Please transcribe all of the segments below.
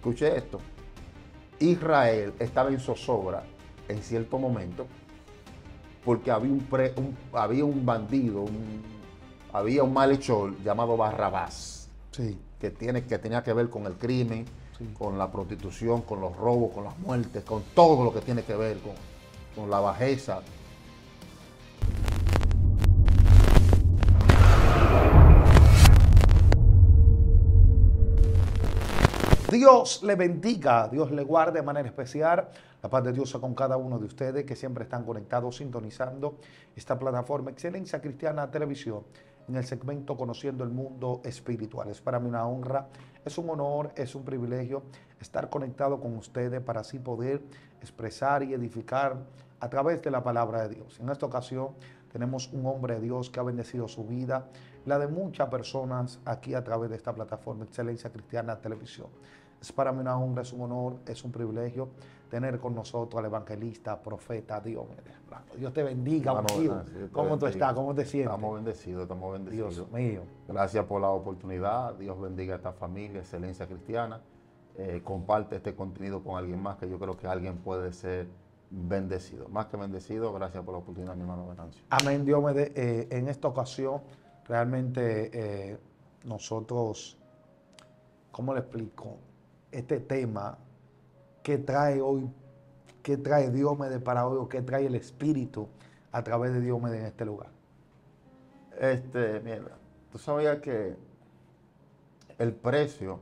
Escuche esto. Israel estaba en zozobra en cierto momento porque había un bandido, había un malhechor llamado Barrabás, Sí, que tenía que ver con el crimen, sí. con la prostitución, con los robos, con las muertes, con todo lo que tiene que ver con la bajeza. Dios le bendiga, Dios le guarde de manera especial. La paz de Dios sea con cada uno de ustedes que siempre están conectados, sintonizando esta plataforma Excelencia Cristiana Televisión en el segmento Conociendo el Mundo Espiritual. Es para mí una honra, es un honor, es un privilegio estar conectado con ustedes para así poder expresar y edificar a través de la palabra de Dios. En esta ocasión tenemos un hombre de Dios que ha bendecido su vida, la de muchas personas aquí a través de esta plataforma Excelencia Cristiana Televisión. Es para mí una honra, es un honor, es un privilegio tener con nosotros al evangelista, profeta Diomedes Blanco. Dios te bendiga, Hermano, ungido. Dios te ¿Cómo tú bendiga. estás? ¿Cómo te sientes? Estamos bendecidos, estamos bendecidos. Dios mío. Gracias por la oportunidad. Dios bendiga a esta familia, Excelencia Cristiana. Comparte este contenido con alguien más, que yo creo que alguien puede ser bendecido. Más que bendecido, gracias por la oportunidad, mi hermano Venancio. Amén, Diomedes. En esta ocasión, realmente nosotros, ¿cómo le explico? Este tema que trae hoy, que trae Diomedes para hoy, o que trae el Espíritu a través de Diomedes en este lugar. Mira, tú sabías que el precio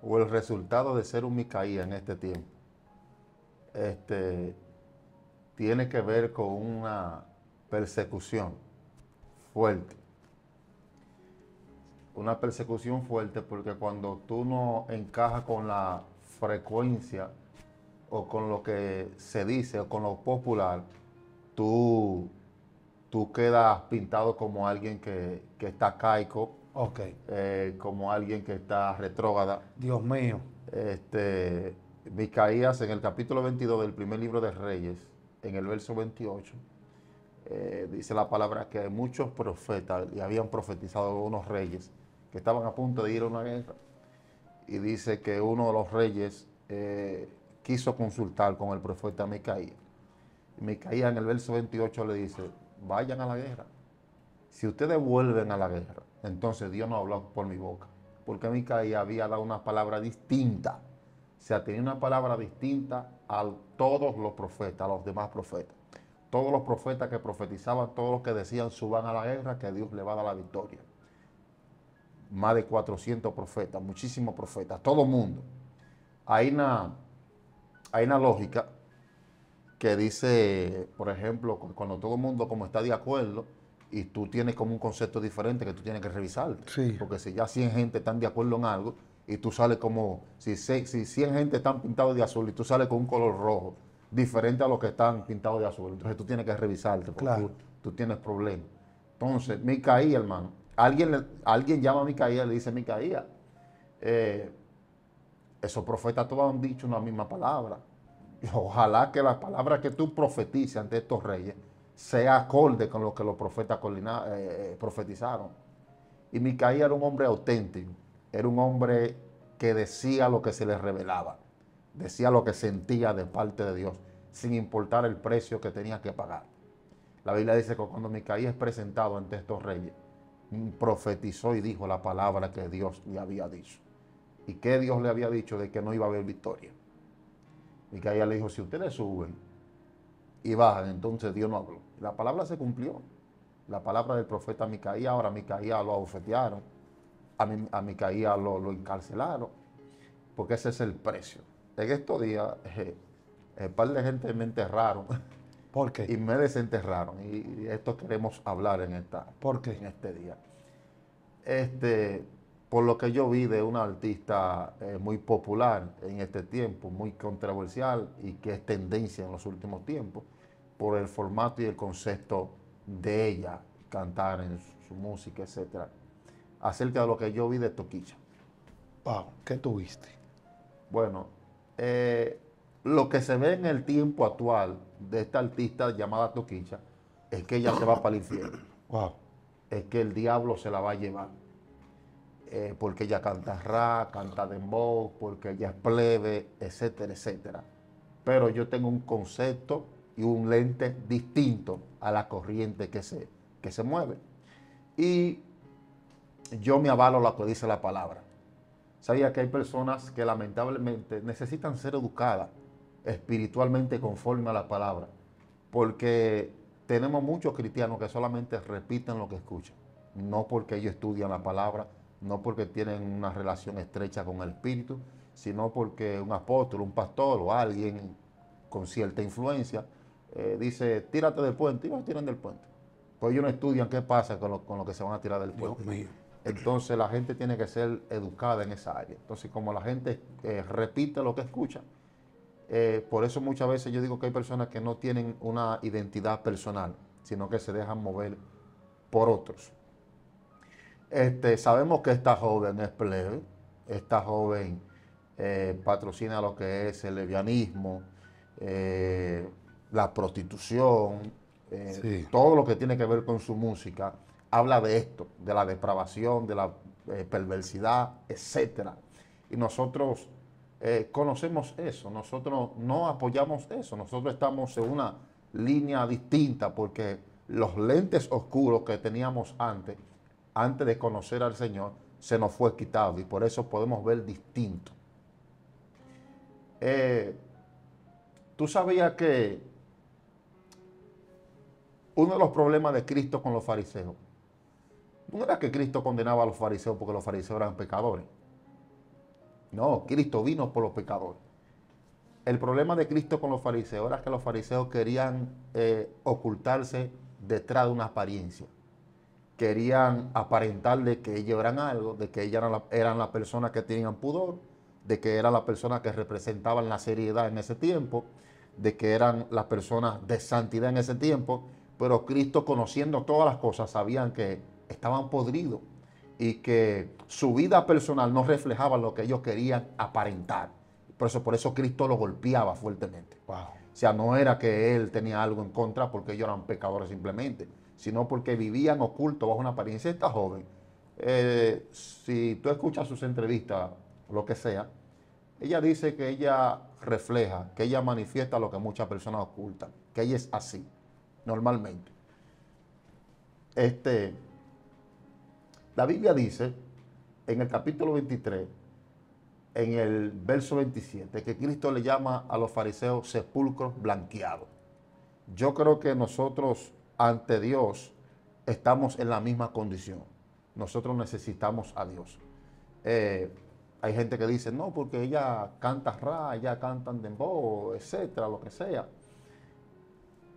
o el resultado de ser un Micaía en este tiempo, tiene que ver con una persecución fuerte. Una persecución fuerte porque cuando tú no encajas con la frecuencia o con lo que se dice o con lo popular, tú quedas pintado como alguien que está caico, Ok. como alguien que está retrógrada. Dios mío. Micaías, en el capítulo 22 del primer libro de Reyes, en el verso 28, dice la palabra que muchos profetas y habían profetizado unos reyes que estaban a punto de ir a una guerra. Y dice que uno de los reyes quiso consultar con el profeta Micaías. Y Micaías en el verso 28 le dice, vayan a la guerra. Si ustedes vuelven a la guerra, entonces Dios no habló por mi boca. Porque Micaías había dado una palabra distinta. O sea, tenía una palabra distinta a todos los profetas, a los demás profetas. Todos los profetas que profetizaban, todos los que decían suban a la guerra, que Dios le va a dar la victoria. Más de 400 profetas, muchísimos profetas, todo el mundo. Hay una lógica que dice, por ejemplo, cuando todo el mundo como está de acuerdo y tú tienes como un concepto diferente que tú tienes que revisarte. Sí. Porque si ya 100 gente están de acuerdo en algo y tú sales como, si 100 gente están pintados de azul y tú sales con un color rojo, diferente a los que están pintados de azul, entonces tú tienes que revisarte porque Claro. tú tienes problemas. Entonces, Micaías, hermano, alguien llama a Micaías y le dice, Micaías, esos profetas todos han dicho una misma palabra. Ojalá que la palabra que tú profetices ante estos reyes sea acorde con lo que los profetas profetizaron. Y Micaías era un hombre auténtico, era un hombre que decía lo que se le revelaba, decía lo que sentía de parte de Dios, sin importar el precio que tenía que pagar. La Biblia dice que cuando Micaías es presentado ante estos reyes, profetizó y dijo la palabra que Dios le había dicho. ¿Y qué Dios le había dicho? De que no iba a haber victoria. Micaías le dijo, si ustedes suben y bajan, entonces Dios no habló. La palabra se cumplió. La palabra del profeta Micaías, ahora Micaías lo abofetearon, a Micaías lo encarcelaron, porque ese es el precio. En estos días, un par de gente me enterraron. ¿Por qué? Y me desenterraron. Y esto queremos hablar ¿Por qué? en este día. Por lo que yo vi de una artista muy popular en este tiempo, muy controversial y que es tendencia en los últimos tiempos, por el formato y el concepto de ella, cantar en su música, etc. Acerca de lo que yo vi de Toquicha. Wow, ¿qué tuviste? Bueno, lo que se ve en el tiempo actual de esta artista llamada Toquicha es que ella se va para el infierno. Wow. Es que el diablo se la va a llevar. porque ella canta rap, canta dembow, porque ella es plebe, etcétera, etcétera. Pero yo tengo un concepto y un lente distinto a la corriente que se mueve. Y yo me avalo a lo que dice la palabra. Sabía que hay personas que lamentablemente necesitan ser educadas espiritualmente conforme a la palabra, porque tenemos muchos cristianos que solamente repiten lo que escuchan, no porque ellos estudian la palabra, no porque tienen una relación estrecha con el Espíritu, sino porque un apóstol, un pastor o alguien con cierta influencia dice, tírate del puente, y los tiran del puente. Pues ellos no estudian qué pasa con lo que se van a tirar del puente. Dios mío. Entonces la gente tiene que ser educada en esa área. Entonces como la gente repite lo que escucha, por eso muchas veces yo digo que hay personas que no tienen una identidad personal, sino que se dejan mover por otros. Sabemos que esta joven es plebe, esta joven patrocina lo que es el lesbianismo, la prostitución, Sí. todo lo que tiene que ver con su música, habla de esto, de la depravación, de la perversidad, etcétera. Y nosotros conocemos eso, nosotros no apoyamos eso, nosotros estamos en una línea distinta porque los lentes oscuros que teníamos antes de conocer al Señor, se nos fue quitado y por eso podemos ver distinto. Tú sabías que uno de los problemas de Cristo con los fariseos no era que Cristo condenaba a los fariseos porque los fariseos eran pecadores. No, Cristo vino por los pecadores. El problema de Cristo con los fariseos era que los fariseos querían ocultarse detrás de una apariencia. Querían aparentarle que ellos eran algo, de que ellos eran las personas que tenían pudor, de que eran las personas que representaban la seriedad en ese tiempo, de que eran las personas de santidad en ese tiempo, pero Cristo, conociendo todas las cosas, sabían que estaban podridos y que su vida personal no reflejaba lo que ellos querían aparentar. Por eso Cristo lo golpeaba fuertemente. Wow. O sea, no era que él tenía algo en contra porque ellos eran pecadores simplemente, sino porque vivían ocultos bajo una apariencia. Esta joven, si tú escuchas sus entrevistas, o lo que sea, ella dice que ella refleja, que ella manifiesta lo que muchas personas ocultan, que ella es así, normalmente. La Biblia dice, en el capítulo 23, en el verso 27, que Cristo le llama a los fariseos sepulcros blanqueados. Yo creo que nosotros ante Dios estamos en la misma condición. Nosotros necesitamos a Dios. Hay gente que dice, no, porque ella canta rap, ella canta dembow, etcétera, lo que sea.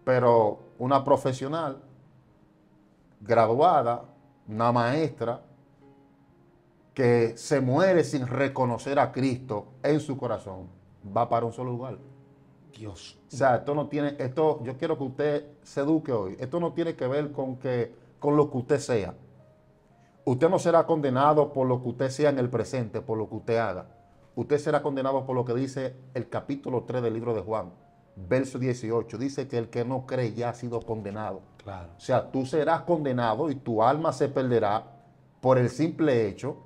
Pero una profesional, graduada, una maestra, que se muere sin reconocer a Cristo en su corazón, va para un solo lugar. Dios. O sea, yo quiero que usted se eduque hoy. Esto no tiene que ver con lo que usted sea. Usted no será condenado por lo que usted sea en el presente, por lo que usted haga. Usted será condenado por lo que dice el capítulo 3 del libro de Juan, verso 18. Dice que el que no cree ya ha sido condenado. Claro. O sea, tú serás condenado y tu alma se perderá por el simple hecho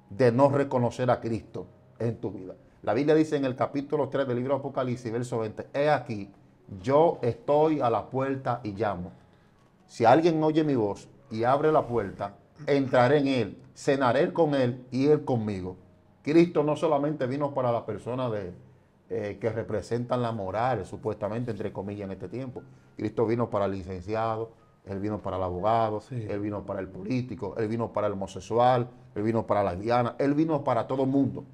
de no reconocer a Cristo en tu vida. La Biblia dice en el capítulo 3 del libro de Apocalipsis, verso 20, he aquí, yo estoy a la puerta y llamo. Si alguien oye mi voz y abre la puerta, entraré en él, cenaré con él y él conmigo. Cristo no solamente vino para las personas que representan la moral, supuestamente, entre comillas, en este tiempo. Cristo vino para el licenciado, Él vino para el abogado, Sí. Él vino para el político, Él vino para el homosexual, Él vino para la lesbiana, Él vino para todo el mundo.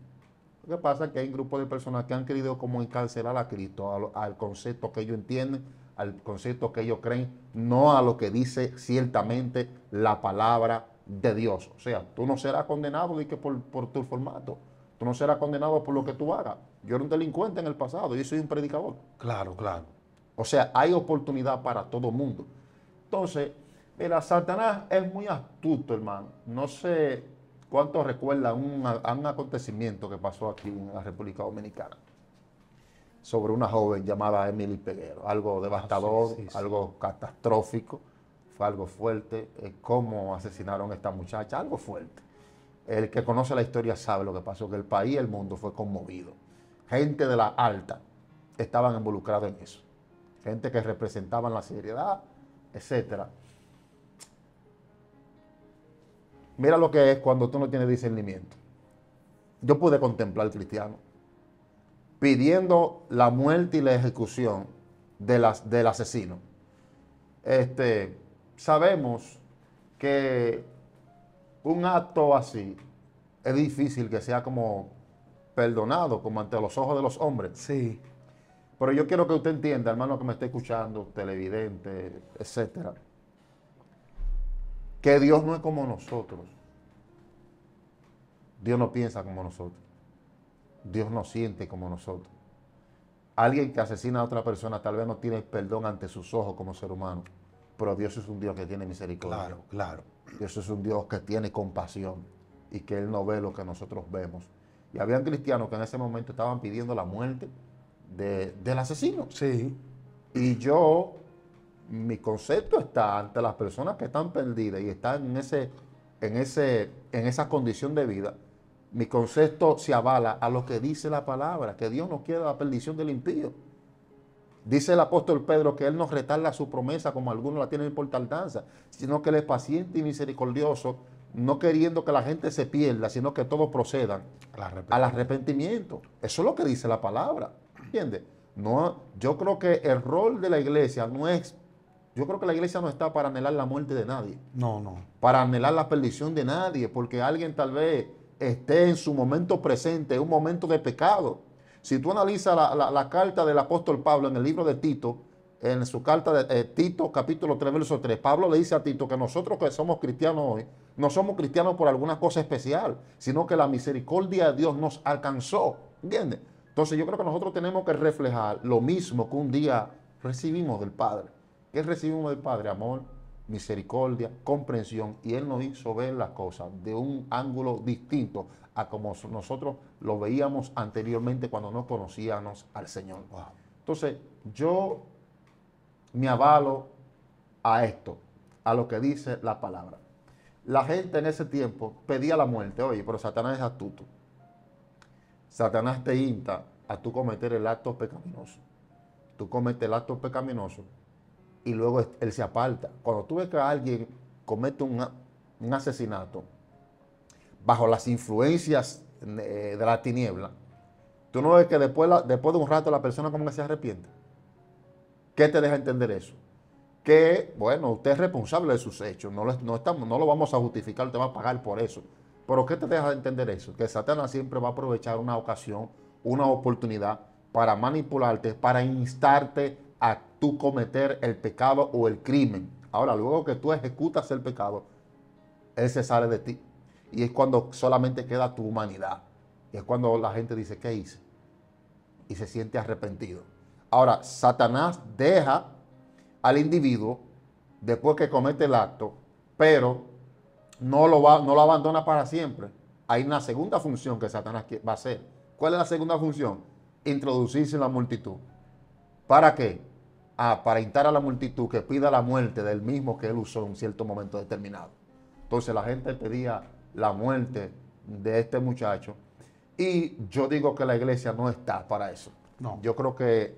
Lo que pasa es que hay un grupo de personas que han querido como encarcelar a Cristo, al concepto que ellos entienden, al concepto que ellos creen, no a lo que dice ciertamente la palabra de Dios. O sea, tú no serás condenado de que por tu formato. Tú no serás condenado por lo que tú hagas. Yo era un delincuente en el pasado, yo soy un predicador. Claro, claro. O sea, hay oportunidad para todo el mundo. Entonces, mira, Satanás es muy astuto, hermano. No sé cuánto recuerdan un acontecimiento que pasó aquí en la República Dominicana sobre una joven llamada Emily Peguero. Algo devastador, sí. algo catastrófico, fue algo fuerte. Cómo asesinaron a esta muchacha, algo fuerte. El que conoce la historia sabe lo que pasó, que el país y el mundo fue conmovido. Gente de la alta estaban involucrados en eso. Gente que representaban la seriedad, etcétera. Mira lo que es cuando tú no tienes discernimiento. Yo pude contemplar al cristiano pidiendo la muerte y la ejecución del asesino. Sabemos que un acto así es difícil que sea como perdonado, como ante los ojos de los hombres. Sí. Pero yo quiero que usted entienda, hermano que me esté escuchando, televidente, etcétera, que Dios no es como nosotros. Dios no piensa como nosotros. Dios no siente como nosotros. Alguien que asesina a otra persona tal vez no tiene perdón ante sus ojos como ser humano, pero Dios es un Dios que tiene misericordia. Claro, claro. Dios es un Dios que tiene compasión y que Él no ve lo que nosotros vemos. Y habían cristianos que en ese momento estaban pidiendo la muerte del asesino. Sí. Y mi concepto está ante las personas que están perdidas y están en esa condición de vida. Mi concepto se avala a lo que dice la palabra, que Dios no quiere la perdición del impío. Dice el apóstol Pedro que Él no retarda su promesa como algunos la tienen por tardanza, sino que Él es paciente y misericordioso, no queriendo que la gente se pierda, sino que todos procedan al arrepentimiento. Eso es lo que dice la palabra, ¿entiendes? No, yo creo que el rol de la iglesia yo creo que la iglesia no está para anhelar la muerte de nadie. No, no. Para anhelar la perdición de nadie, porque alguien tal vez esté en su momento presente, un momento de pecado. Si tú analizas la carta del apóstol Pablo en el libro de Tito, en su carta de Tito, capítulo 3, verso 3, Pablo le dice a Tito que nosotros que somos cristianos hoy, no somos cristianos por alguna cosa especial, sino que la misericordia de Dios nos alcanzó, ¿entiendes? Entonces yo creo que nosotros tenemos que reflejar lo mismo que un día recibimos del Padre. ¿Qué recibimos del Padre? Amor, misericordia, comprensión, y Él nos hizo ver las cosas de un ángulo distinto a como nosotros lo veíamos anteriormente cuando no conocíamos al Señor. Wow. Entonces, yo me avalo a esto, a lo que dice la palabra. La gente en ese tiempo pedía la muerte. Oye, pero Satanás es astuto. Satanás te insta a tú cometer el acto pecaminoso. Tú cometes el acto pecaminoso y luego él se aparta. Cuando tú ves que alguien comete un asesinato bajo las influencias de la tiniebla, tú no ves que después de un rato la persona como que se arrepiente. ¿Qué te deja entender eso? Que, bueno, usted es responsable de sus hechos, no lo vamos a justificar, te va a pagar por eso. Pero ¿qué te deja entender eso? Que Satanás siempre va a aprovechar una ocasión, una oportunidad para manipularte, para instarte a tú cometer el pecado o el crimen. Ahora, luego que tú ejecutas el pecado, él se sale de ti. Y es cuando solamente queda tu humanidad. Y es cuando la gente dice, ¿qué hice? Y se siente arrepentido. Ahora, Satanás deja al individuo después que comete el acto, pero no lo abandona para siempre. Hay una segunda función que Satanás va a hacer. ¿Cuál es la segunda función? Introducirse en la multitud. ¿Para qué? Para instar a la multitud que pida la muerte del mismo que él usó en un cierto momento determinado. Entonces la gente pedía la muerte de este muchacho y yo digo que la iglesia no está para eso. No. Yo creo que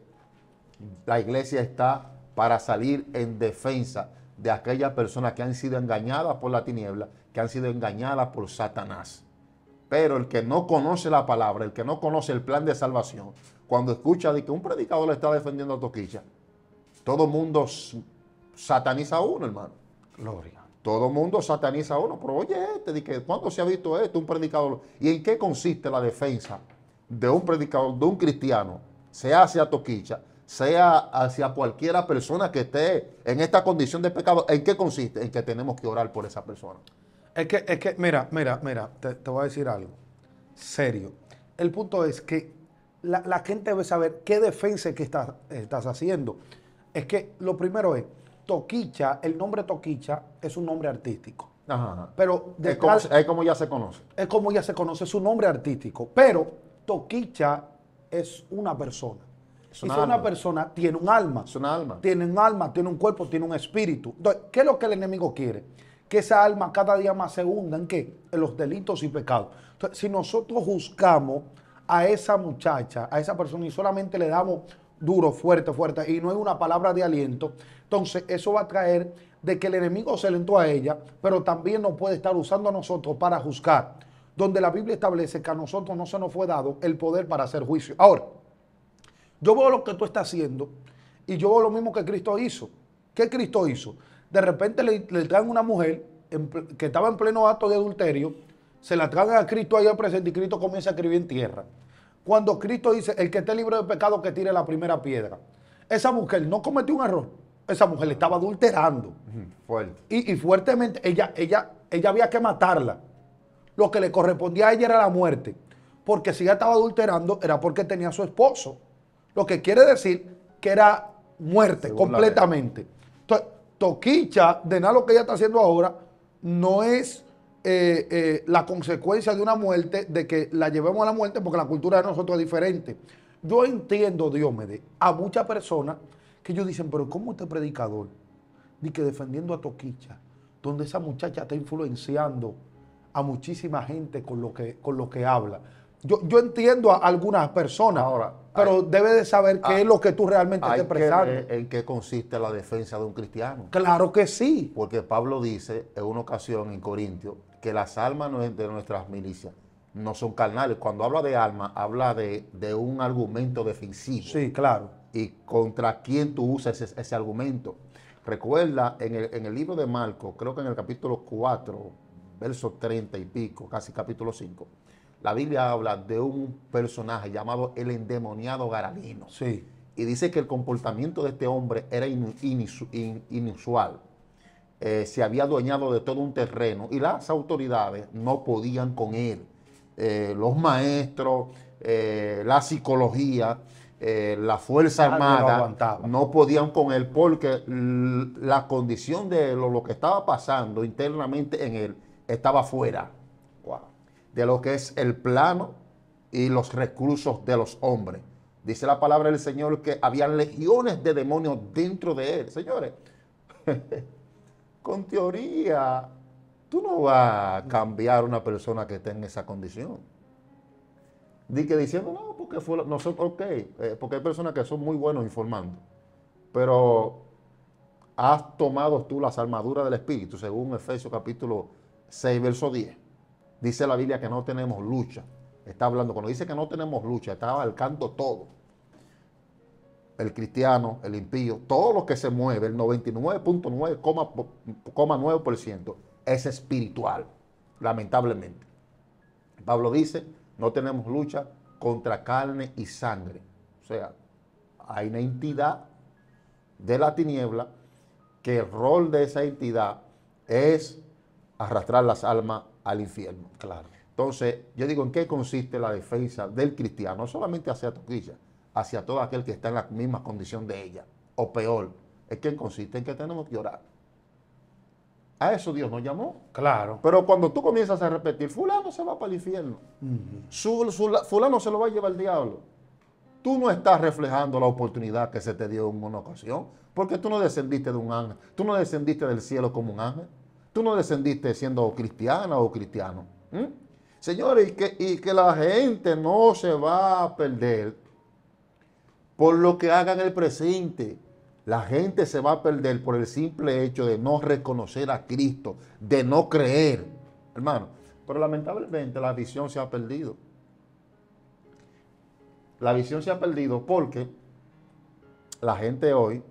la iglesia está para salir en defensa de aquellas personas que han sido engañadas por la tiniebla, que han sido engañadas por Satanás. Pero el que no conoce la palabra, el que no conoce el plan de salvación, cuando escucha de que un predicador le está defendiendo a Toquicha, todo el mundo sataniza a uno, hermano. Gloria. Todo el mundo sataniza a uno. Pero oye, ¿cuándo se ha visto esto? Un predicador. ¿Y en qué consiste la defensa de un predicador, de un cristiano, sea hacia Toquicha, sea hacia cualquiera persona que esté en esta condición de pecado? ¿En qué consiste? En que tenemos que orar por esa persona. Es que, mira, te voy a decir algo serio. El punto es que la gente debe saber qué defensa que estás haciendo. Es que lo primero es, Toquicha, el nombre Toquicha es un nombre artístico. Ajá. Pero es como ya se conoce. Es como ya se conoce, es un nombre artístico. Pero Toquicha es una persona. Una persona tiene un alma. Es un alma. Tiene un alma, tiene un cuerpo, tiene un espíritu. Entonces, ¿qué es lo que el enemigo quiere? que esa alma cada día más se hunda en qué? En los delitos y pecados. Entonces, si nosotros juzgamos a esa muchacha, a esa persona y solamente le damos duro, fuerte, fuerte, y no hay una palabra de aliento, entonces eso va a traer de que el enemigo se alentó a ella, pero también nos puede estar usando a nosotros para juzgar, donde la Biblia establece que a nosotros no se nos fue dado el poder para hacer juicio. Ahora, yo veo lo que tú estás haciendo y yo veo lo mismo que Cristo hizo. ¿Qué Cristo hizo? De repente le traen una mujer que estaba en pleno acto de adulterio, se la traen a Cristo ahí al presente y Cristo comienza a escribir en tierra. Cuando Cristo dice, el que esté libre de pecado que tire la primera piedra. Esa mujer no cometió un error. Esa mujer le estaba adulterando. Fuerte. Y fuertemente, ella había que matarla. Lo que le correspondía a ella era la muerte. Porque si ella estaba adulterando, era porque tenía a su esposo. Lo que quiere decir que era muerte Según completamente. Entonces, Toquicha, de nada lo que ella está haciendo ahora, no es la consecuencia de una muerte, de que la llevemos a la muerte, porque la cultura de nosotros es diferente. Yo entiendo, Diomedes, a muchas personas que ellos dicen, pero ¿cómo este predicador? Dice que defendiendo a Toquicha, donde esa muchacha está influenciando a muchísima gente con lo que habla. Yo entiendo a algunas personas, Ahora, pero debe de saber qué es lo que tú realmente estás Hay que expresando. ver en qué consiste la defensa de un cristiano. Claro que sí. Porque Pablo dice en una ocasión en Corintios que las almas de nuestras milicias no son carnales. Cuando habla de alma, habla de un argumento defensivo. Sí, claro. ¿Y contra quién tú usas ese argumento? Recuerda, en el libro de Marcos, creo que en el capítulo 4, verso 30 y pico, casi capítulo 5, la Biblia habla de un personaje llamado el endemoniado Gadareno. Sí. Y dice que el comportamiento de este hombre era inusual. Se había adueñado de todo un terreno y las autoridades no podían con él. Los maestros, la psicología, la Fuerza Nadie lo Armada aguantaba. no podían con él porque la condición de lo que estaba pasando internamente en él estaba fuera de lo que es el plano y los recursos de los hombres. Dice la palabra del Señor que había legiones de demonios dentro de él. Señores, con teoría, tú no vas a cambiar una persona que esté en esa condición. Diciendo, no, porque nosotros, ok, porque hay personas que son muy buenos informando, pero has tomado tú las armaduras del Espíritu, según Efesios capítulo 6, verso 10. Dice la Biblia que no tenemos lucha. Está hablando, cuando dice que no tenemos lucha, está abarcando todo. El cristiano, el impío, todo lo que se mueve, el 99.9% es espiritual, lamentablemente. Pablo dice, no tenemos lucha contra carne y sangre. O sea, hay una entidad de la tiniebla que el rol de esa entidad es arrastrar las almas al infierno. Claro. Entonces, yo digo, ¿en qué consiste la defensa del cristiano? No solamente hacia Toquilla, hacia todo aquel que está en la misma condición de ella, o peor. ¿En qué consiste? En que tenemos que orar. A eso Dios nos llamó. Claro. Pero cuando tú comienzas a repetir, fulano se va para el infierno, fulano se lo va a llevar el diablo, tú no estás reflejando la oportunidad que se te dio en una ocasión, porque tú no descendiste de un ángel, tú no descendiste del cielo como un ángel, tú no descendiste siendo cristiana o cristiano. Señores, y que la gente no se va a perder por lo que haga en el presente. La gente se va a perder por el simple hecho de no reconocer a Cristo, de no creer, hermano. Pero lamentablemente la visión se ha perdido. La visión se ha perdido porque la gente hoy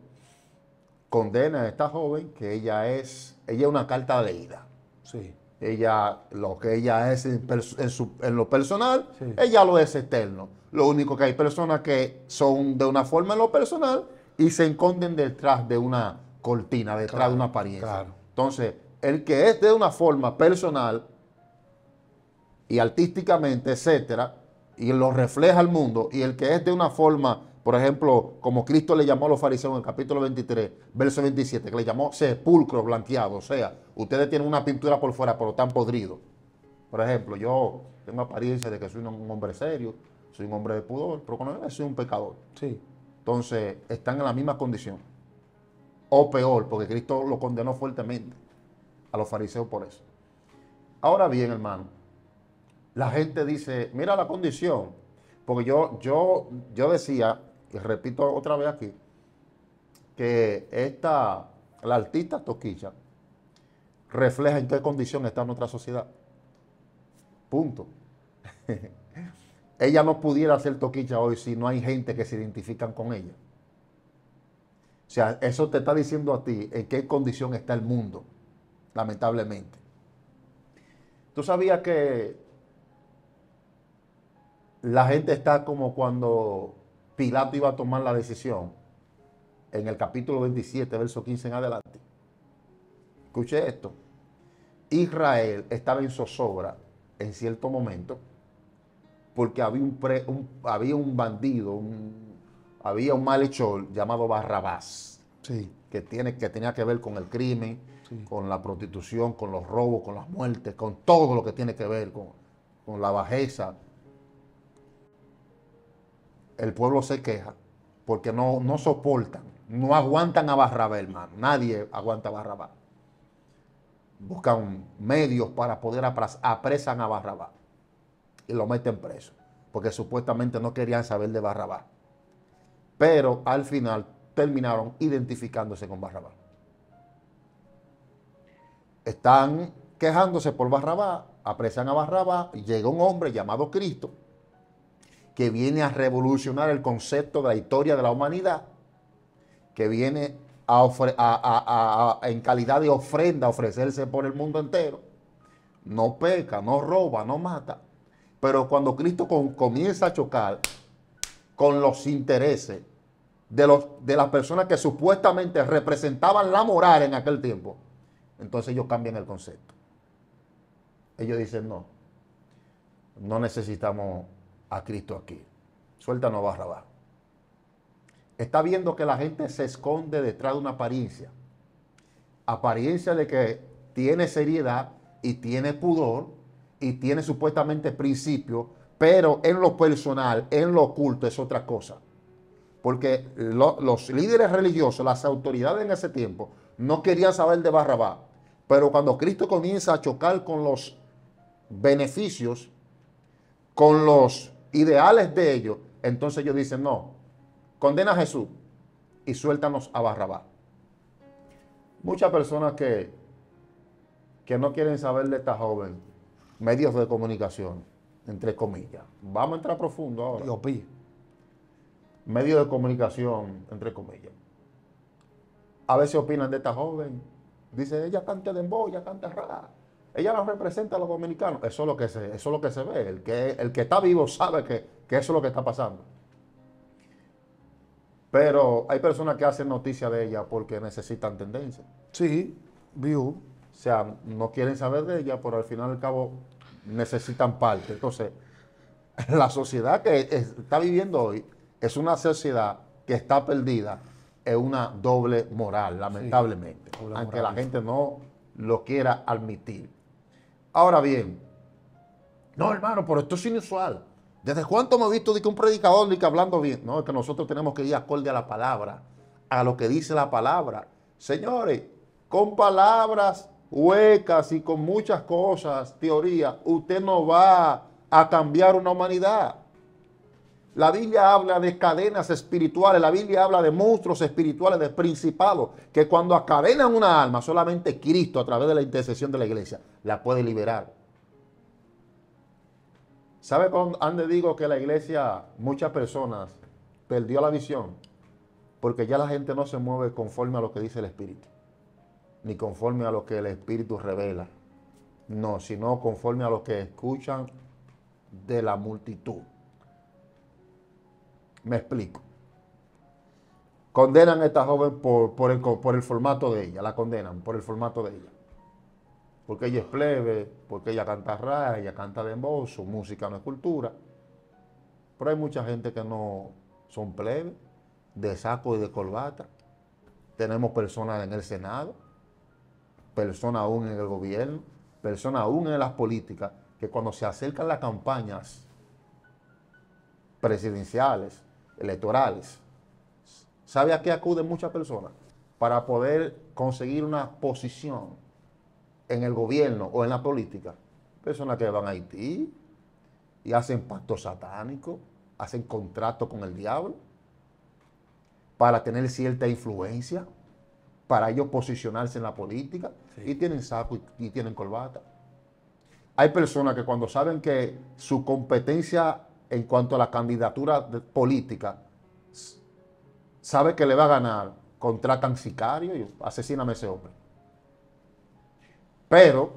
condena a esta joven que ella es una carta leída. Sí. Ella, lo que ella es en lo personal, Sí. ella lo es eterno. Lo único que hay personas que son de una forma en lo personal y se esconden detrás de una cortina, detrás de una apariencia. Claro. Entonces, el que es de una forma personal y artísticamente, etcétera, y lo refleja al mundo, y el que es de una forma, por ejemplo, como Cristo le llamó a los fariseos en el capítulo 23, verso 27, que le llamó sepulcro blanqueado, o sea, ustedes tienen una pintura por fuera, pero están podridos. Por ejemplo, yo tengo apariencia de que soy un hombre serio, soy un hombre de pudor, pero cuando yo soy un pecador. Sí. Entonces, están en la misma condición. O peor, porque Cristo lo condenó fuertemente a los fariseos por eso. Ahora bien, hermano, la gente dice, mira la condición, porque yo decía, y repito otra vez aquí, que la artista Toquicha refleja en qué condición está nuestra sociedad. Punto. Ella no pudiera ser Toquicha hoy si no hay gente que se identifican con ella. O sea, eso te está diciendo a ti en qué condición está el mundo, lamentablemente. ¿Tú sabías que la gente está como cuando Pilato iba a tomar la decisión en el capítulo 27, verso 15 en adelante? Escuche esto. Israel estaba en zozobra en cierto momento porque había un bandido, había un malhechor llamado Barrabás, Sí, que tenía que ver con el crimen, sí. con la prostitución, con los robos, con las muertes, con todo lo que tiene que ver con la bajeza. El pueblo se queja porque no soportan, no aguantan a Barrabás, hermano. Nadie aguanta a Barrabás. Buscan medios para poder apresan a Barrabás y lo meten preso, porque supuestamente no querían saber de Barrabás. Pero al final terminaron identificándose con Barrabás. Están quejándose por Barrabás, apresan a Barrabás, y llega un hombre llamado Cristo, que viene a revolucionar el concepto de la historia de la humanidad, que viene en calidad de ofrenda a ofrecerse por el mundo entero. No peca, no roba, no mata. Pero cuando Cristo comienza a chocar con los intereses de las personas que supuestamente representaban la moral en aquel tiempo, entonces ellos cambian el concepto. Ellos dicen, no necesitamos a Cristo aquí. Suéltanos Barrabás. Está viendo que la gente se esconde detrás de una apariencia de que tiene seriedad y tiene pudor y tiene supuestamente principio, pero en lo personal, en lo oculto es otra cosa. Porque los líderes religiosos, las autoridades en ese tiempo, no querían saber de Barrabás. Pero cuando Cristo comienza a chocar con los beneficios, con los ideales de ellos, entonces ellos dicen, no, condena a Jesús y suéltanos a Barrabás. Muchas personas que no quieren saber de esta joven, medios de comunicación, entre comillas. Vamos a entrar profundo ahora. Dios mío. Medios de comunicación, entre comillas. A veces opinan de esta joven. Dice, ella canta dembow, ella canta rara. Ella no representa a los dominicanos. Eso es lo que se ve. El que está vivo sabe que eso es lo que está pasando. Pero hay personas que hacen noticia de ella porque necesitan tendencia. Sí, view. O sea, no quieren saber de ella, pero al final y al cabo necesitan parte. Entonces, la sociedad que está viviendo hoy es una sociedad que está perdida en una doble moral, lamentablemente. Sí, doble aunque moral. la gente no lo quiera admitir. Ahora bien, no, hermano, pero esto es inusual. ¿Desde cuánto hemos visto de que un predicador ni que hablando bien? No, es que nosotros tenemos que ir acorde a la palabra, a lo que dice la palabra. Señores, con palabras huecas y con muchas cosas, teoría, usted no va a cambiar una humanidad. La Biblia habla de cadenas espirituales, la Biblia habla de monstruos espirituales, de principados, que cuando acadenan una alma, solamente Cristo, a través de la intercesión de la iglesia, la puede liberar. ¿Sabe dónde digo que la iglesia, muchas personas, perdió la visión? Porque ya la gente no se mueve conforme a lo que dice el Espíritu, ni conforme a lo que el Espíritu revela. No, sino conforme a lo que escuchan de la multitud. Me explico. Condenan a esta joven por el formato de ella, la condenan por el formato de ella. Porque ella es plebe, porque ella canta rap, ella canta dembow, su música no es cultura. Pero hay mucha gente que no son plebe, de saco y de corbata. Tenemos personas en el Senado, personas aún en el gobierno, personas aún en las políticas, que cuando se acercan las campañas presidenciales, electorales, ¿sabe a qué acuden muchas personas? Para poder conseguir una posición en el gobierno o en la política, personas que van a Haití y hacen pactos satánicos, hacen contratos con el diablo para tener cierta influencia, para ellos posicionarse en la política, y tienen saco y tienen corbata. Hay personas que cuando saben que su competencia en cuanto a la candidatura política sabe que le va a ganar, contratan sicarios y asesinan a ese hombre. Pero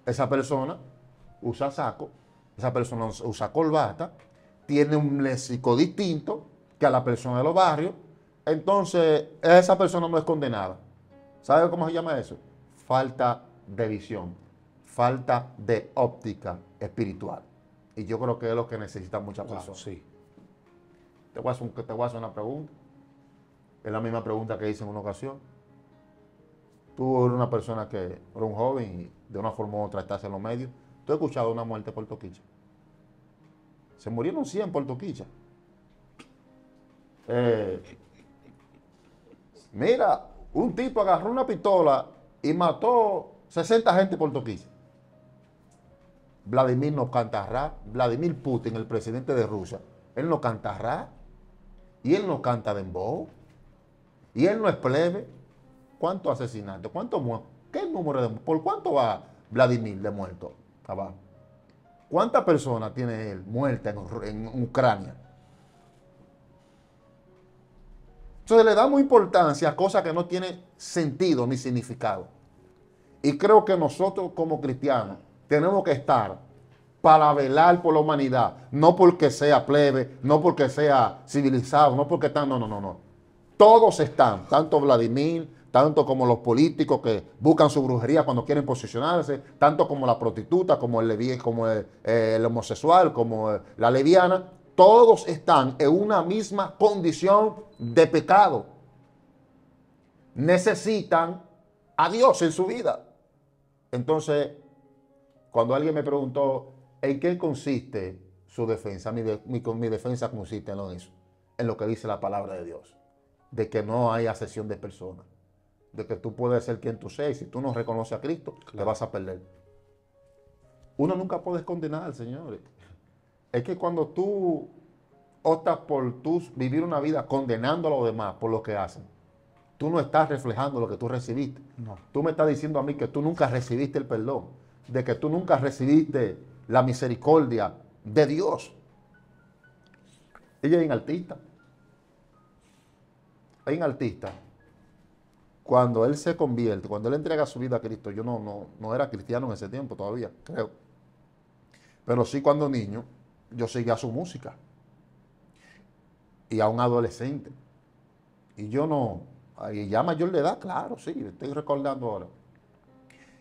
esa persona usa saco, esa persona usa corbata, tiene un léxico distinto que a la persona de los barrios, entonces esa persona no es condenada. ¿Sabe cómo se llama eso? Falta de visión, falta de óptica espiritual. Y yo creo que es lo que necesitan muchas personas. Sí. Te voy a hacer una pregunta. Es la misma pregunta que hice en una ocasión. Tú eres una persona que eres un joven y de una forma u otra estás en los medios. ¿Tú has escuchado una muerte por toquicha? Se murieron 100 por toquicha. Mira, un tipo agarró una pistola y mató 60 gente por toquicha. Vladimir no canta rap. Vladimir Putin, el presidente de Rusia, él no canta rap. Y él no canta dembow. Y él no es plebe. ¿Cuántos asesinatos? ¿Cuántos muertos? ¿Qué número de muertos? ¿Por cuánto va Vladimir de muertos abajo? ¿Cuántas personas tiene él muertas en Ucrania? Entonces le damos importancia a cosas que no tienen sentido ni significado. Y creo que nosotros como cristianos tenemos que estar para velar por la humanidad. No porque sea plebe, no porque sea civilizado, no porque están, no. Todos están, tanto Vladimir, tanto como los políticos que buscan su brujería cuando quieren posicionarse, tanto como la prostituta, como el homosexual, como la lesbiana. Todos están en una misma condición de pecado. Necesitan a Dios en su vida. Entonces, cuando alguien me preguntó en qué consiste su defensa, mi defensa consiste en eso, en lo que dice la palabra de Dios, de que no hay acepción de personas, de que tú puedes ser quien tú seas, y si tú no reconoces a Cristo, te vas a perder. Uno nunca puede condenar, señores. Es que cuando tú optas por vivir una vida condenando a los demás por lo que hacen, tú no estás reflejando lo que tú recibiste. No. Tú me estás diciendo a mí que tú nunca recibiste el perdón, de que tú nunca recibiste la misericordia de Dios. Ella es un artista. Hay un artista, cuando él se convierte, cuando él entrega su vida a Cristo, yo no era cristiano en ese tiempo todavía, creo. Pero sí, cuando niño, yo seguía su música. Y a un adolescente. Y yo y ya mayor de edad, claro, sí, estoy recordando ahora.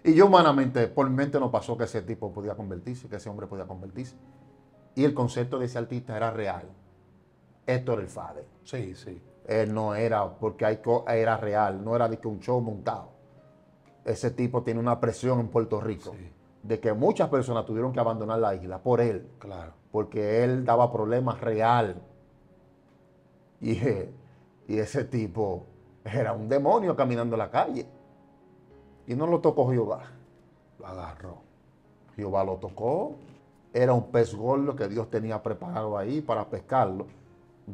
Y yo humanamente, por mi mente no pasó que ese tipo podía convertirse, que ese hombre podía convertirse. Y el concepto de ese artista era real. Héctor el Father. Sí, sí. Él no era, porque era real, no era de que un show montado. Ese tipo tiene una presión en Puerto Rico, Sí. de que muchas personas tuvieron que abandonar la isla por él, Claro. porque él daba problemas real. Y ese tipo era un demonio caminando en la calle. Y no lo tocó Jehová. Lo agarró. Jehová lo tocó. Era un pez gordo que Dios tenía preparado ahí para pescarlo,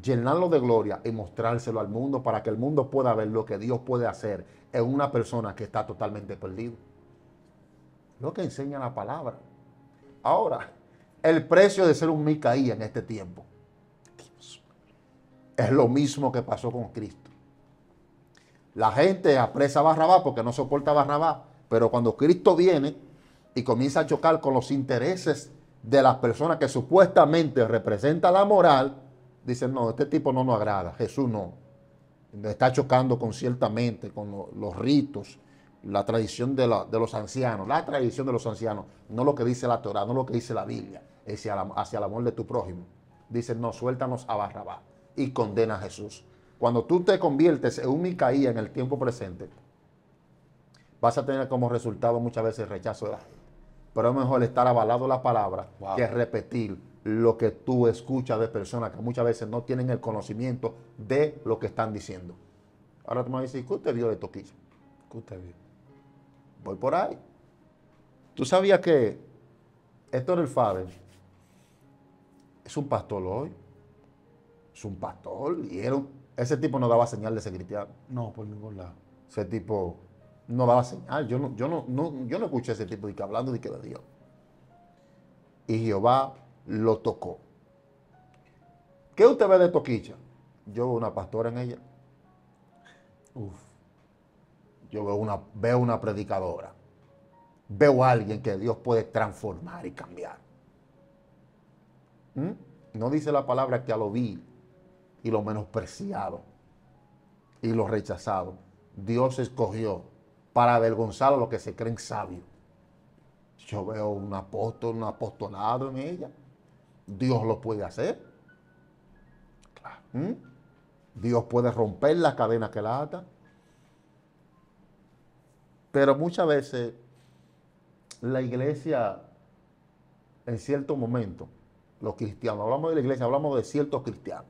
llenarlo de gloria y mostrárselo al mundo para que el mundo pueda ver lo que Dios puede hacer en una persona que está totalmente perdida. Lo que enseña la palabra. Ahora, el precio de ser un Micaía en este tiempo es lo mismo que pasó con Cristo. La gente apresa a Barrabás porque no soporta a Barrabás, pero cuando Cristo viene y comienza a chocar con los intereses de las personas que supuestamente representan la moral, dicen, no, este tipo no nos agrada, Jesús no. Está chocando ciertamente con los ritos, la tradición de los ancianos, no lo que dice la Torá, no lo que dice la Biblia, hacia el amor de tu prójimo. Dicen, no, suéltanos a Barrabás, y condena a Jesús. Cuando tú te conviertes en un Micaía en el tiempo presente, vas a tener como resultado muchas veces el rechazo de la gente. Pero es mejor estar avalado la palabra que repetir lo que tú escuchas de personas que muchas veces no tienen el conocimiento de lo que están diciendo. Ahora tú me vas a decir, ¿qué usted vio de Toquilla? ¿Qué usted vio? Voy por ahí. ¿Tú sabías que Héctor el Father es un pastor hoy? Es un pastor y ese tipo no daba señal de ser cristiano. No, por ningún lado. Ese tipo no daba señal. Yo no escuché a ese tipo de que hablando de que de Dios. Y Jehová lo tocó. ¿Qué usted ve de Toquicha? Yo veo una pastora en ella. Uf. Yo veo una predicadora. Veo a alguien que Dios puede transformar y cambiar. ¿Mm? No dice la palabra que a lo vil y lo menospreciado y lo rechazado, Dios escogió para avergonzar a los que se creen sabios. Yo veo un apóstol, un apostolado en ella. Dios lo puede hacer. ¿Mm? Dios puede romper las cadenas que la atan. Pero muchas veces la iglesia, en cierto momento, los cristianos, hablamos de la iglesia, hablamos de ciertos cristianos.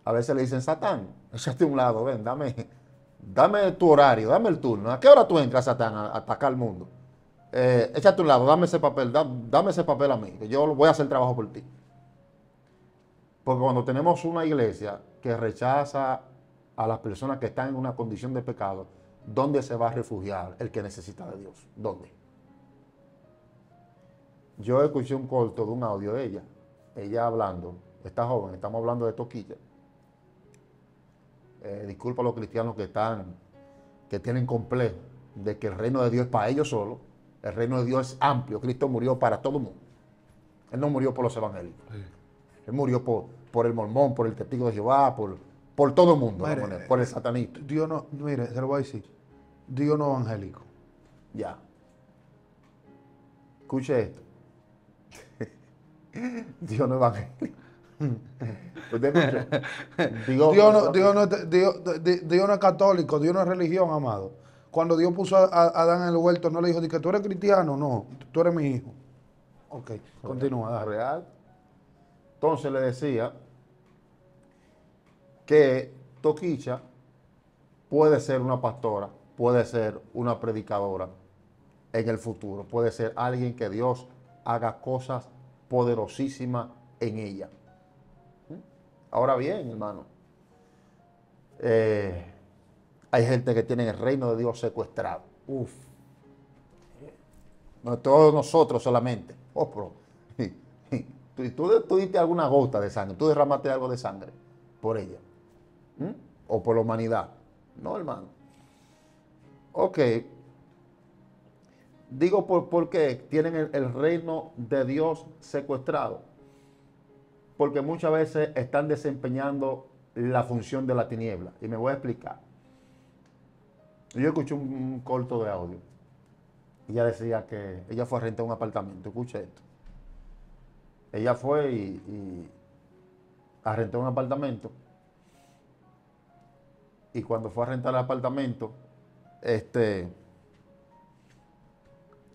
A veces le dicen, Satán, échate a un lado, ven, dame tu horario, dame el turno. ¿A qué hora tú entras, Satán, a atacar al mundo? Échate a un lado, dame ese papel, dame ese papel a mí, que yo voy a hacer el trabajo por ti. Porque cuando tenemos una iglesia que rechaza a las personas que están en una condición de pecado, ¿dónde se va a refugiar el que necesita de Dios? ¿Dónde? Yo escuché un corto de un audio de ella hablando, esta joven, estamos hablando de Toquilla. Disculpa a los cristianos que tienen complejo de que el reino de Dios es para ellos solo. El reino de Dios es amplio. Cristo murió para todo el mundo. Él no murió por los evangélicos. Sí. Él murió por el mormón, por el testigo de Jehová, por todo el mundo, mire, por el satanista. Dios no, mire, se lo voy a decir. Dios no evangélico. Ya. Escuche esto. Dios no evangélico. Dios no es católico, Dios no es religión, amado. Cuando Dios puso a Adán en el huerto, no le dijo que tú eres cristiano, no, tú eres mi hijo. Ok, continúa. Real. Entonces le decía que Toquicha puede ser una pastora, puede ser una predicadora en el futuro, puede ser alguien que Dios haga cosas poderosísimas en ella. Ahora bien, hermano, hay gente que tiene el reino de Dios secuestrado. Uf. No todos nosotros solamente. Oh, pero, tú diste alguna gota de sangre, tú derramaste algo de sangre por ella. ¿Mm? O por la humanidad. No, hermano. Ok. Digo por qué tienen el reino de Dios secuestrado. Porque muchas veces están desempeñando la función de la tiniebla. Y me voy a explicar. Yo escuché un corto de audio. Y ella decía que ella fue a rentar un apartamento. Escuche esto. Ella fue y a rentar un apartamento. Y cuando fue a rentar el apartamento,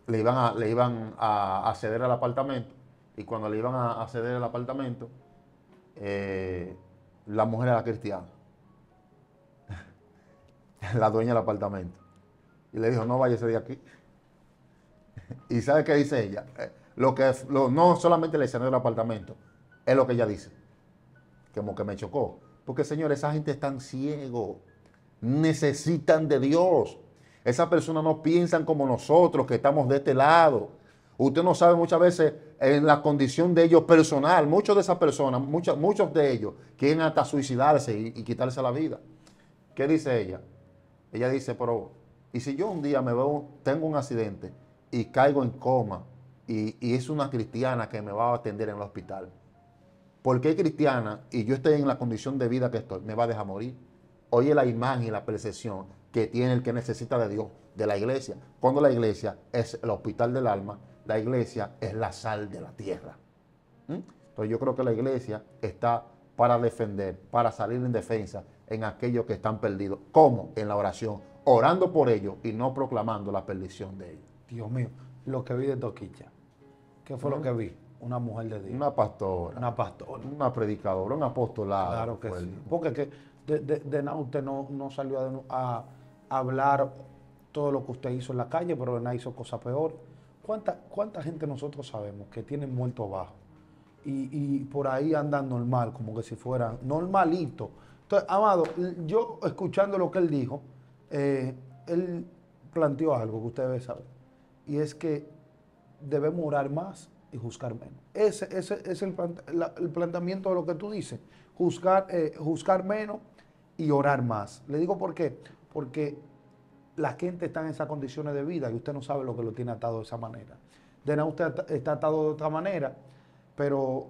le iban a ceder al apartamento. Y cuando le iban a ceder el apartamento, la mujer era cristiana. La dueña del apartamento. Y le dijo, no váyase de aquí. ¿Y sabe qué dice ella? No solamente le cedió el apartamento, es lo que ella dice. Como que me chocó. Porque, señores, esa gente es tan ciego. Necesitan de Dios. Esas personas no piensan como nosotros, que estamos de este lado. Usted no sabe muchas veces en la condición de ellos personal. Muchos de esas personas, muchos de ellos quieren hasta suicidarse y quitarse la vida. ¿Qué dice ella? Ella dice, pero, ¿y si yo un día tengo un accidente y caigo en coma y es una cristiana que me va a atender en el hospital? ¿Por qué cristiana y yo estoy en la condición de vida que estoy, me va a dejar morir? Oye la imagen y la percepción que tiene el que necesita de Dios, de la iglesia. Cuando la iglesia es el hospital del alma, la iglesia es la sal de la tierra. Entonces yo creo que la iglesia está para defender, para salir en defensa en aquellos que están perdidos. ¿Cómo? En la oración, orando por ellos y no proclamando la perdición de ellos. Dios mío, lo que vi de Toquicha. ¿Qué fue lo que vi? Una mujer de Dios. Una pastora. Una pastora. Una predicadora, un apostolado. Claro que sí. Porque que de nada usted no salió a hablar todo lo que usted hizo en la calle, pero nadie hizo cosa peor. ¿Cuánta gente nosotros sabemos que tienen muerto bajo? Y por ahí andan normal, como que si fueran normalito. Entonces, amado, yo escuchando lo que él dijo, él planteó algo que usted debe saber. Y es que debemos orar más y juzgar menos. Ese es el planteamiento de lo que tú dices. Juzgar menos y orar más. Le digo por qué. Porque la gente está en esas condiciones de vida y usted no sabe lo que lo tiene atado de esa manera. De nada, usted está atado de otra manera,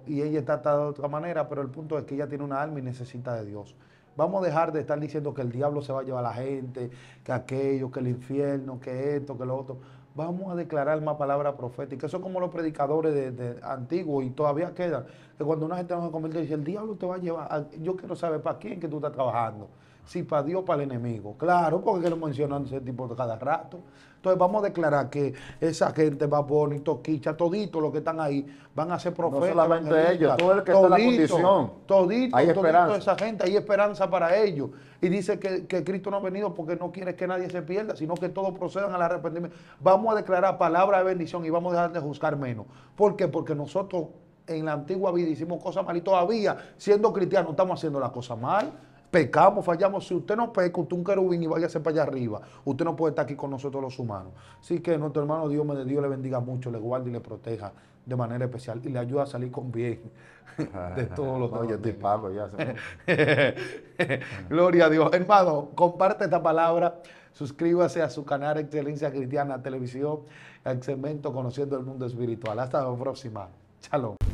y ella está atada de otra manera, pero el punto es que ella tiene una alma y necesita de Dios. Vamos a dejar de estar diciendo que el diablo se va a llevar a la gente, que aquello, que el infierno, que esto, que lo otro. Vamos a declarar más palabra profética. Eso es como los predicadores de antiguos y todavía quedan. Que cuando una gente no se convierte dice, el diablo te va a llevar. Yo quiero saber para quién que tú estás trabajando. Si para Dios o para el enemigo. Claro, porque lo mencionan ese tipo de cada rato. Entonces vamos a declarar que esa gente va a poner Toquicha, toditos los que están ahí, van a ser profetas. No solamente ellos, todo el que está en la condición. Todito Hay esperanza. esa gente, hay esperanza para ellos. Y dice que Cristo no ha venido porque no quiere que nadie se pierda, sino que todos procedan al arrepentimiento. Vamos a declarar palabra de bendición y vamos a dejar de juzgar menos. ¿Por qué? Porque nosotros en la antigua vida hicimos cosas mal y todavía, siendo cristianos, estamos haciendo las cosas mal. Pecamos, fallamos. Si usted no peca, usted es un querubín y váyase para allá arriba. Usted no puede estar aquí con nosotros los humanos. Así que nuestro hermano Dios le bendiga mucho, le guarde y le proteja de manera especial y le ayuda a salir con bien de todos los No, yo estoy pago ya. Gloria a Dios. Hermano, comparte esta palabra. Suscríbase a su canal Excelencia Cristiana Televisión, al segmento Conociendo el Mundo Espiritual. Hasta la próxima. Shalom.